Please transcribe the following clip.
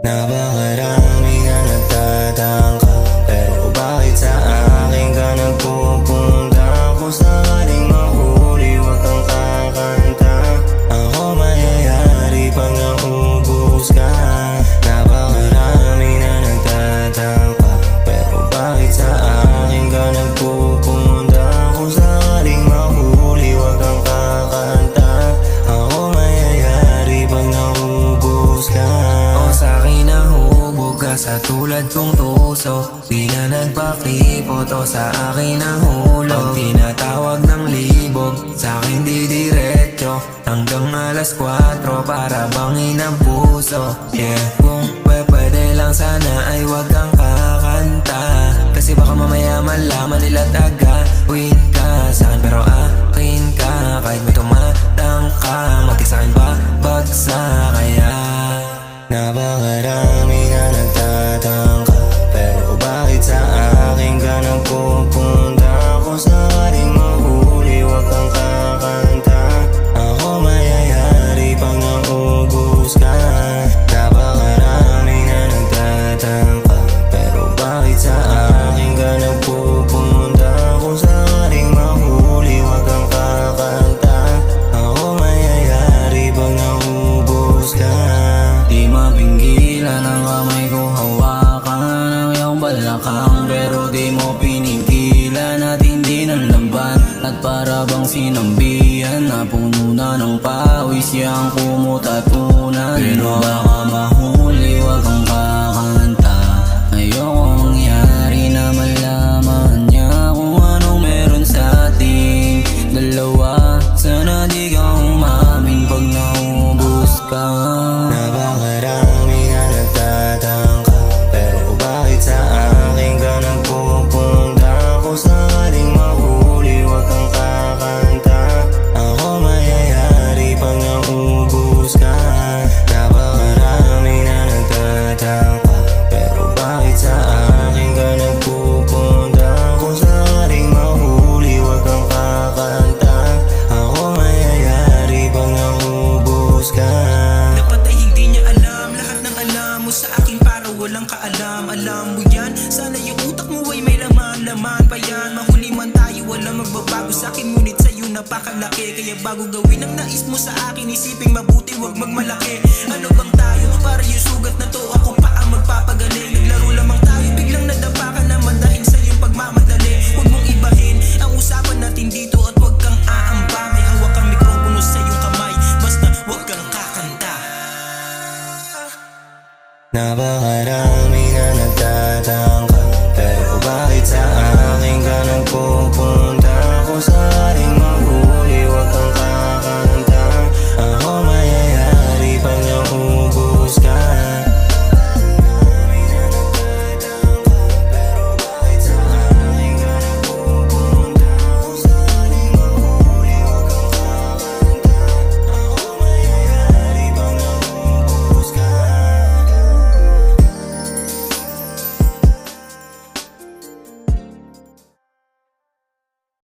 Napakarami na nagtatangka, pero bakit sa akin ka nagpupunta? Kung sakaling mahuli, wag kang kakanta. Ako mayayari pag naubos ka. Napakarami na nagtatangka, pero bakit sa akin ka nagpupunta? Kung sakaling mahuli, wag kang kakanta. Ako mayayari pag naubos ka. Sa'kin nahubog ka sa tulad kong tuso, di na nagpakipot o sa akin nahulog. Pag tinatawag ng libog, sa'kin di diretso hanggang alas 4 para bangin ang puso. Yeah, kung pwede lang sana ay wag kang kakanta, kasi baka mamaya malaman nila tagawin ka sa'kin. Pero akin ka kahit may tumatang ka, mag-isakin ba bagsa kaya? Napakarami na nagtatangka, pero bakit sa akin ka nagpupunta? Kung sakaling mahuli, wag kang kakanta. Ako mayayari pag naubos ka. Napakarami na nagtatangka, pero bakit sa akin ka nagpupunta? Kung sakaling mahuli, wag kang kakanta. Ako mayayari pag naubos ka. Di mapinggilan ang kamay ko hawakan ang iyong balakang, pero di mo pinigilan at hindi nanlamban. At para bang sinambihan na puno na ng pawis yang kumutatunan. Pero baka mahuli, wag kang kakanta. Ayokong mangyari na malaman niya kung anong meron sa ating dalawa. Sana di ka umamin pag naubos ka. Napakarami na nagtatangka, pero bakit sa akin ka nagpupunta? Kung sakaling mahuli, wag kang kakanta. Ako mayayari pag naubos ka. Napakarami na nagtatangka, pero bakit sa akin ka nagpupunta? Kung sakaling mahuli, wag kang kakanta. Ako mayayari pag naubos ka. Sa akin para walang kaalam. Alam mo yan, sana yung utak mo ay may laman pa yan. Mahuli man tayo, walang magbabago sa akin, ngunit sa'yo napakalaki. Kaya bago gawin ang nais mo sa akin, isiping mabuti, wag magmalaki. Ano bang tayo? Para yung sugat na to, ako pa ang magpapagaling. Naglaro lamang tayo, biglang nadapa ka naman dahil sa iyong pagmamadali. Huwag mong ibahin ang usapan natin dito at wag kang aamba. May hawak kang mikropono sa iyong kamay, basta wag kang kakanta. Napakarami